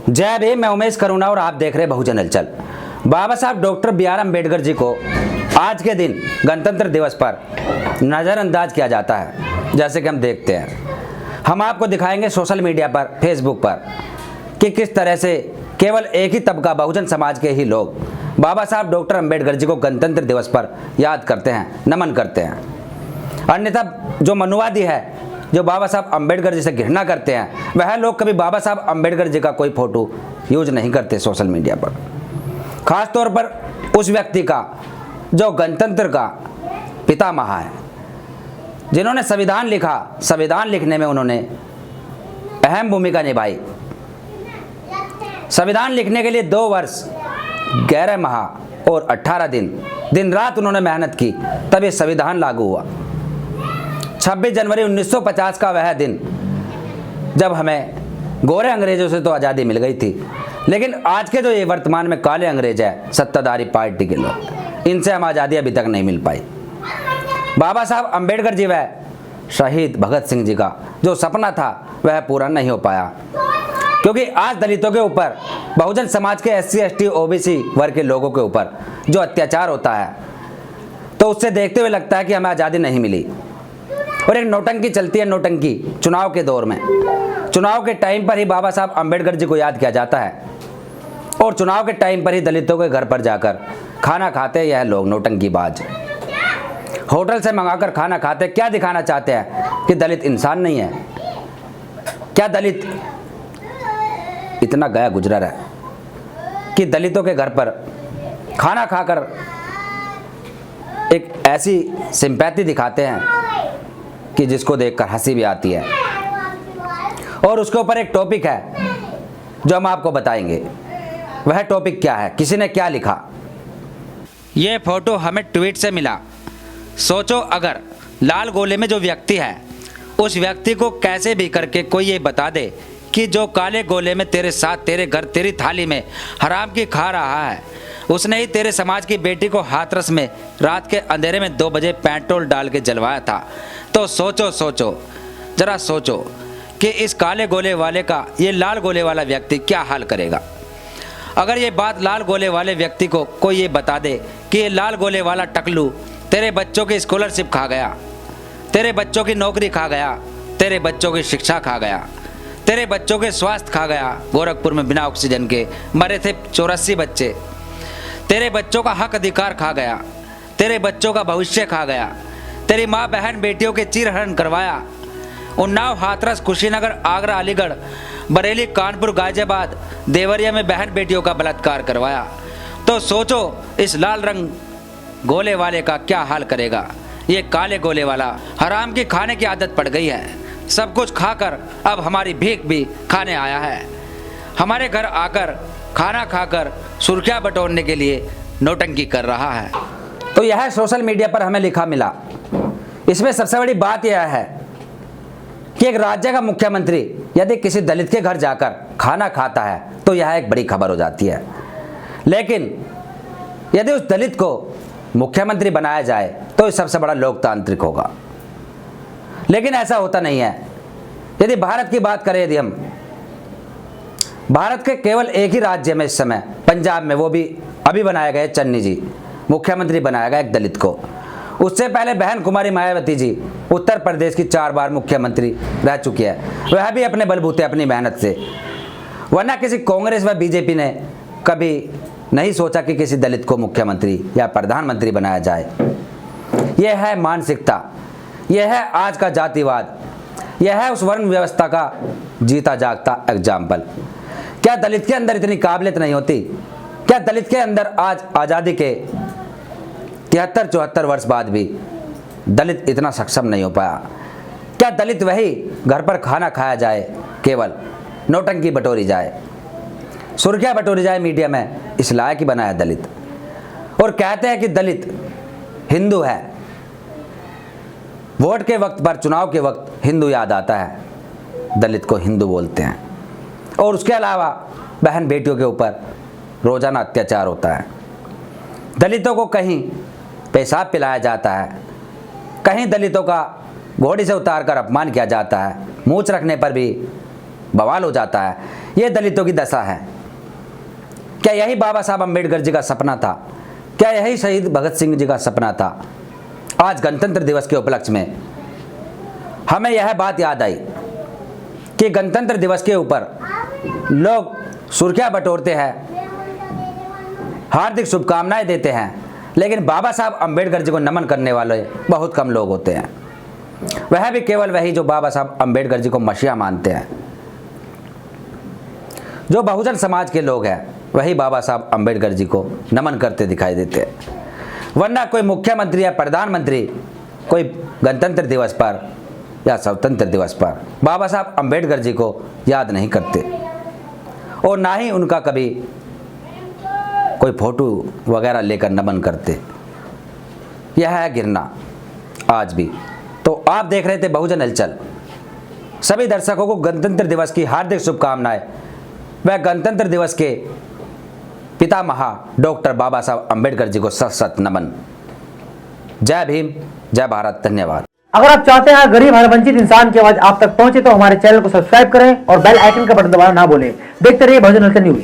जय भीम। मैं उमेश करुणा और आप देख रहे बहुजन हलचल। बाबा साहब doctor B are Ambedkar ji को आज के दिन गणतंत्र दिवस पर नज़रअंदाज किया जाता है। जैसे कि हम देखते हैं, हम आपको दिखाएंगे सोशल मीडिया पर, फेसबुक पर कि किस तरह से केवल एक ही तबका बहुजन समाज के ही लोग बाबा साहब डॉक्टर अम्बेडकर जी को गणतंत्र दिवस पर याद करते हैं, नमन करते हैं। अन्यथा जो मनुवादी है, जो बाबा साहब अम्बेडकर जी से घृणा करते हैं, वह लोग कभी बाबा साहब अम्बेडकर जी का कोई फोटो यूज नहीं करते सोशल मीडिया पर। खास तौर पर उस व्यक्ति का जो गणतंत्र का पितामह है, जिन्होंने संविधान लिखा, संविधान लिखने में उन्होंने अहम भूमिका निभाई। संविधान लिखने के लिए 2 वर्ष 11 माह और 18 दिन रात उन्होंने मेहनत की, तब ये संविधान लागू हुआ। 26 जनवरी 1950 का वह दिन जब हमें गोरे अंग्रेजों से तो आज़ादी मिल गई थी, लेकिन आज के जो ये वर्तमान में काले अंग्रेज है, सत्ताधारी पार्टी के लोग, इनसे हम आज़ादी अभी तक नहीं मिल पाई। बाबा साहब अम्बेडकर जी व शहीद भगत सिंह जी का जो सपना था वह पूरा नहीं हो पाया, क्योंकि आज दलितों के ऊपर, बहुजन समाज के SC ST OBC वर्ग के लोगों के ऊपर जो अत्याचार होता है, तो उससे देखते हुए लगता है कि हमें आज़ादी नहीं मिली। और एक नौटंकी चलती है, नौटंकी चुनाव के दौर में। चुनाव के टाइम पर ही बाबा साहब अम्बेडकर जी को याद किया जाता है, और चुनाव के टाइम पर ही दलितों के घर पर जाकर खाना खाते हैं यह लोग, नौटंकीबाज। होटल से मंगाकर खाना खाते, क्या दिखाना चाहते हैं कि दलित इंसान नहीं है? क्या दलित इतना गया गुजरा है कि दलितों के घर पर खाना खाकर एक ऐसी सिंपैथी दिखाते हैं कि जिसको देखकर हंसी भी आती है। और उसके ऊपर एक टॉपिक है जो हम आपको बताएंगे। वह टॉपिक क्या है, किसी ने क्या लिखा? ये फोटो हमें ट्वीट से मिला। सोचो, अगर लाल गोले में जो व्यक्ति है, उस व्यक्ति को कैसे भी करके कोई ये बता दे कि जो काले गोले में तेरे साथ, तेरे घर, तेरी थाली में हराम की खा रहा है, उसने ही तेरे समाज की बेटी को हाथरस में रात के अंधेरे में 2 बजे पेट्रोल डाल के जलवाया था। तो सोचो, जरा सोचो कि इस काले गोले वाले का ये लाल गोले वाला व्यक्ति क्या हाल करेगा। अगर ये बात लाल गोले वाले व्यक्ति को कोई ये बता दे कि ये लाल गोले वाला टकलू तेरे बच्चों की स्कॉलरशिप खा गया, तेरे बच्चों की नौकरी खा गया, तेरे बच्चों की शिक्षा खा गया, तेरे बच्चों के स्वास्थ्य खा गया, गोरखपुर में बिना ऑक्सीजन के मरे थे 84 बच्चे, तेरे बच्चों का हक अधिकार खा गया, तेरे बच्चों का भविष्य खा गया, तेरी माँ बहन बेटियों के चीरहरण करवाया, उन्नाव, हाथरस, कुशीनगर, आगरा, अलीगढ़, बरेली, कानपुर, गाजियाबाद, देवरिया में बहन बेटियों का बलात्कार करवाया। तो सोचो इस लाल रंग गोले वाले का क्या हाल करेगा। ये काले गोले वाला हराम की खाने की आदत पड़ गई है। सब कुछ खाकर अब हमारी भीख भी खाने आया है। हमारे घर आकर खाना खाकर सुर्खियां बटोरने के लिए नौटंकी कर रहा है। तो यह सोशल मीडिया पर हमें लिखा मिला। इसमें सबसे बड़ी बात यह है कि एक राज्य का मुख्यमंत्री यदि किसी दलित के घर जाकर खाना खाता है तो यह एक बड़ी खबर हो जाती है। लेकिन यदि उस दलित को मुख्यमंत्री बनाया जाए तो ये सबसे बड़ा लोकतांत्रिक होगा। लेकिन ऐसा होता नहीं है। यदि भारत की बात करें, यदि हम भारत के केवल एक ही राज्य में इस समय, पंजाब में, वो भी अभी बनाया गया चन्नी जी मुख्यमंत्री बनाया गया एक दलित को। उससे पहले बहन कुमारी मायावती जी उत्तर प्रदेश की 4 बार मुख्यमंत्री रह चुकी है, वह भी अपने बलबूते, अपनी मेहनत से। वरना किसी कांग्रेस व बीजेपी ने कभी नहीं सोचा कि किसी दलित को मुख्यमंत्री या प्रधानमंत्री बनाया जाए। यह है मानसिकता, यह है आज का जातिवाद, यह है उस वर्ण व्यवस्था का जीता जागता एग्जाम्पल। क्या दलित के अंदर इतनी काबिलियत नहीं होती? क्या दलित के अंदर आज आज़ादी के 73-74 वर्ष बाद भी दलित इतना सक्षम नहीं हो पाया? क्या दलित वही घर पर खाना खाया जाए, केवल नौटंकी बटोरी जाए, सुर्खियां बटोरी जाए मीडिया में, इस लायक ही बनाया दलित? और कहते हैं कि दलित हिंदू है। वोट के वक्त पर, चुनाव के वक्त हिंदू याद आता है, दलित को हिंदू बोलते हैं। और उसके अलावा बहन बेटियों के ऊपर रोजाना अत्याचार होता है। दलितों को कहीं पेशाब पिलाया जाता है, कहीं दलितों का घोड़ी से उतारकर अपमान किया जाता है, मूंछ रखने पर भी बवाल हो जाता है। ये दलितों की दशा है। क्या यही बाबा साहब अम्बेडकर जी का सपना था? क्या यही शहीद भगत सिंह जी का सपना था? आज गणतंत्र दिवस के उपलक्ष्य में हमें यह बात याद आई कि गणतंत्र दिवस के ऊपर लोग सुर्खियां बटोरते हैं, हार्दिक शुभकामनाएं देते हैं, लेकिन बाबा साहब अम्बेडकर जी को नमन करने वाले बहुत कम लोग होते हैं। वह भी केवल वही जो बाबा साहब अम्बेडकर जी को मसीहा मानते हैं। जो बहुजन समाज के लोग हैं वही बाबा साहब अम्बेडकर जी को नमन करते दिखाई देते हैं, वरना कोई मुख्यमंत्री या प्रधानमंत्री कोई गणतंत्र दिवस पर या स्वतंत्र दिवस पर बाबा साहब अम्बेडकर जी को याद नहीं करते और ना ही उनका कभी कोई फोटो वगैरह लेकर नमन करते। यह है गिरना आज भी। तो आप देख रहे थे बहुजन हलचल। सभी दर्शकों को गणतंत्र दिवस की हार्दिक शुभकामनाएं। वह गणतंत्र दिवस के पितामह डॉक्टर बाबा साहब अम्बेडकर जी को सत सत नमन। जय भीम, जय भारत, धन्यवाद। अगर आप चाहते हैं गरीब हर वंचित इंसान की आवाज आप तक पहुंचे तो हमारे चैनल को सब्सक्राइब करें और बेल आइकन का बटन दबाना ना भूलें। देखते रहिए बहुजन हलचल न्यूज।